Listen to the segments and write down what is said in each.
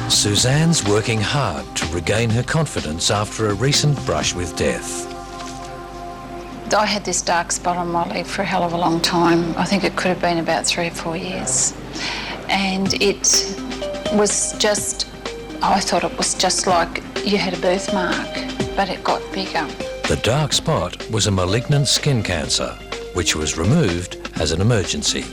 Suzanne's working hard to regain her confidence after a recent brush with death. I had this dark spot on my leg for a hell of a long time. I think it could have been about 3 or 4 years. And it was just, I thought it was just like you had a birthmark, but it got bigger. The dark spot was a malignant skin cancer, which was removed as an emergency.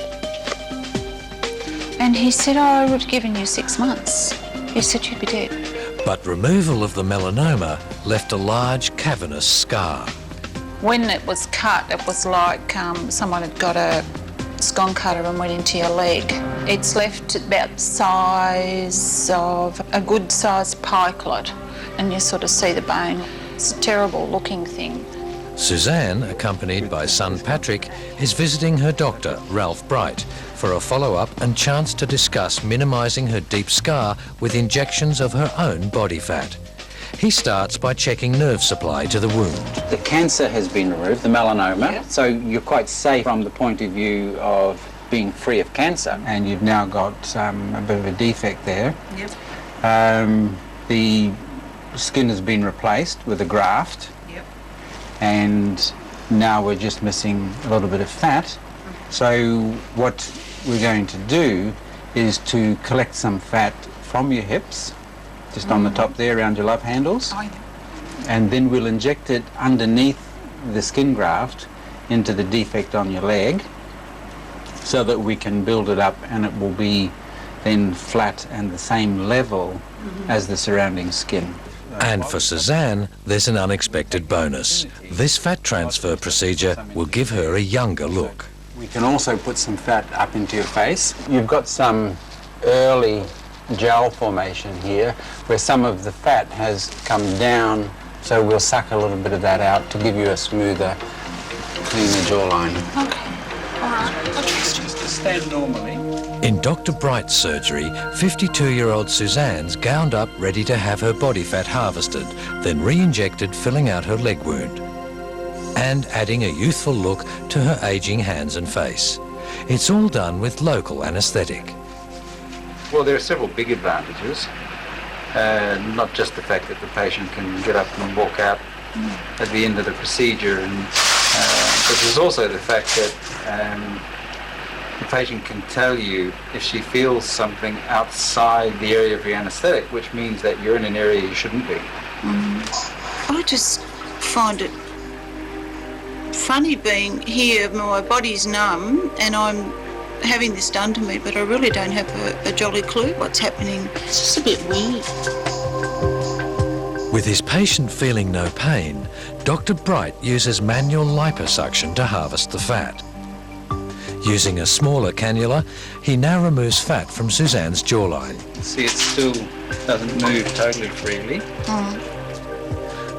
And he said, oh, I would have given you 6 months. He said you'd be dead. But removal of the melanoma left a large cavernous scar. When it was cut, it was like someone had got a scone cutter and went into your leg. It's left about the size of a good-sized pie clot, and you sort of see the bone. It's a terrible looking thing. Suzanne, accompanied by son Patrick, is visiting her doctor, Ralph Bright, for a follow-up and chance to discuss minimising her deep scar with injections of her own body fat. He starts by checking nerve supply to the wound. The cancer has been removed, the melanoma, Yeah. so you're quite safe from the point of view of being free of cancer. And you've now got a bit of a defect there. Yep. The skin has been replaced with a graft. Yep. And now we're just missing a little bit of fat. So what we're going to do is to collect some fat from your hips, just on the top there around your love handles, Oh, yeah. and then we'll inject it underneath the skin graft into the defect on your leg so that we can build it up and it will be then flat and the same level as the surrounding skin. And for Suzanne, there's an unexpected bonus. This fat transfer procedure will give her a younger look. We can also put some fat up into your face. You've got some early gel formation here where some of the fat has come down, so we'll suck a little bit of that out to give you a smoother, cleaner jawline. Okay, all right. I'll trust you. Just to stand normally. In Dr. Bright's surgery, 52-year-old Suzanne's gowned up ready to have her body fat harvested, then re-injected, filling out her leg wound and adding a youthful look to her ageing hands and face. It's all done with local anaesthetic. Well, there are several big advantages. Not just the fact that the patient can get up and walk out at the end of the procedure, but there's also the fact that the patient can tell you if she feels something outside the area of your anaesthetic, which means that you're in an area you shouldn't be. I just find it funny being here. My body's numb and I'm having this done to me, but I really don't have a jolly clue what's happening. It's just a bit weird. With his patient feeling no pain, Dr. Bright uses manual liposuction to harvest the fat. Using a smaller cannula, he now removes fat from Suzanne's jawline. See, it still doesn't move totally freely.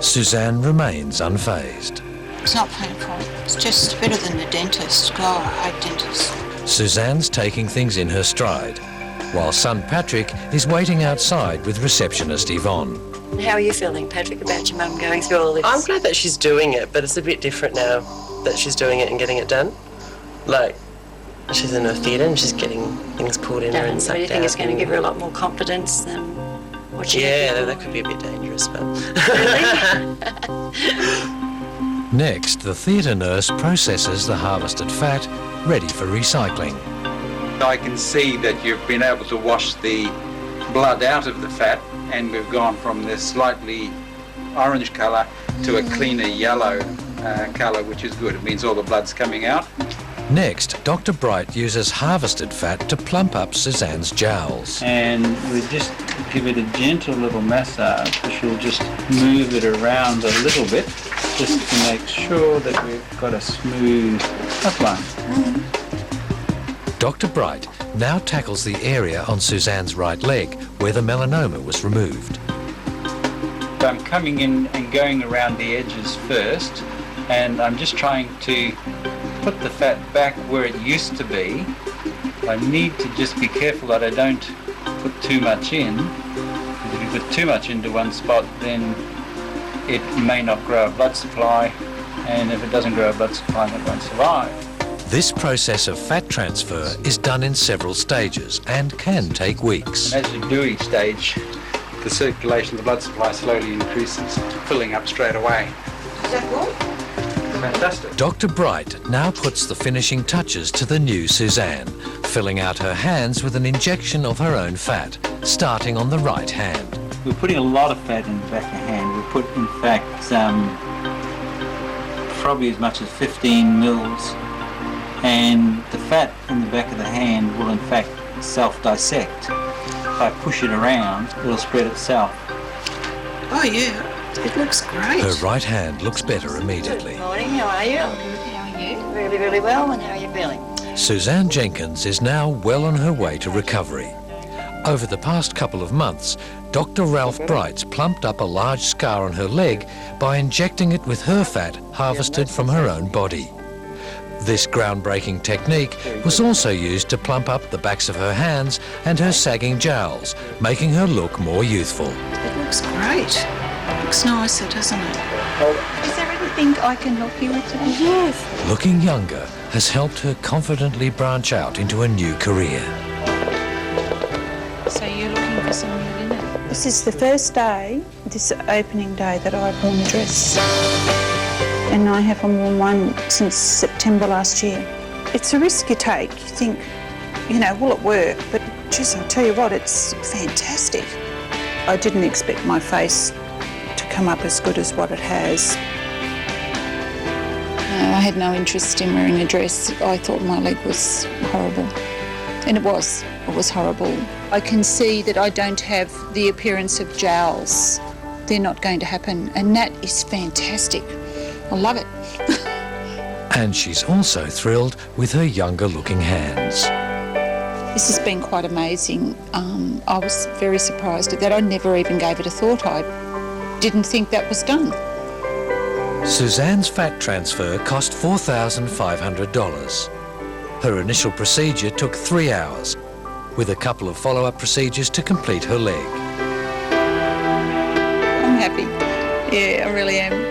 Suzanne remains unfazed. It's not painful. It's just better than the dentist. God, I hate dentists. Suzanne's taking things in her stride, while son Patrick is waiting outside with receptionist Yvonne. How are you feeling, Patrick, about your mum going through all this? I'm glad that she's doing it, but it's a bit different now that she's doing it and getting it done. Like, she's in her theatre and she's getting things pulled in her and So sucked you think out. it's going to give her a lot more confidence than what she had Yeah, before? that could be a bit dangerous, but... Next, the theatre nurse processes the harvested fat, ready for recycling. I can see that you've been able to wash the blood out of the fat, and we've gone from this slightly orange colour to a cleaner yellow colour, which is good. It means all the blood's coming out. Next, Dr. Bright uses harvested fat to plump up Suzanne's jowls. And we just give it a gentle little massage, which will just move it around a little bit, just to make sure that we've got a smooth outline. Dr. Bright now tackles the area on Suzanne's right leg where the melanoma was removed. I'm coming in and going around the edges first, and I'm just trying to put the fat back where it used to be. I need to just be careful that I don't put too much in, because if you put too much into one spot, then it may not grow a blood supply, and if it doesn't grow a blood supply, it won't survive. This process of fat transfer is done in several stages and can take weeks. As you do each stage, the circulation, the blood supply slowly increases, filling up straight away. Is that good? Fantastic. Dr. Bright now puts the finishing touches to the new Suzanne, filling out her hands with an injection of her own fat, starting on the right hand. We're putting a lot of fat in the back of the hand. We put, in fact, probably as much as 15 mils, and the fat in the back of the hand will in fact self-dissect. If I push it around, it'll spread itself. Oh yeah, it looks great. Her right hand looks better immediately. Good morning, how are you? How are you? Really, really well, and how are you feeling? Suzanne Jenkins is now well on her way to recovery. Over the past couple of months, Dr. Ralph Bright's plumped up a large scar on her leg by injecting it with her fat harvested from her own body. This groundbreaking technique was also used to plump up the backs of her hands and her sagging jowls, making her look more youthful. It looks great. Looks nicer, doesn't it? Is there anything I can help you with today? Yes. Looking younger has helped her confidently branch out into a new career. So you're looking for some new linen? This is the first day, this opening day, that I've worn a dress. And I haven't worn one since September last year. It's a risk you take. You think, will it work? But geez, I'll tell you what, it's fantastic. I didn't expect my face to come up as good as what it has. I had no interest in wearing a dress. I thought my leg was horrible. And it was horrible. I can see that I don't have the appearance of jowls. They're not going to happen, and that is fantastic. I love it. And she's also thrilled with her younger looking hands. This has been quite amazing. I was very surprised at that. I never even gave it a thought. I didn't think that was done. Suzanne's fat transfer cost $4,500. Her initial procedure took 3 hours, with a couple of follow-up procedures to complete her leg. I'm happy. Yeah, I really am.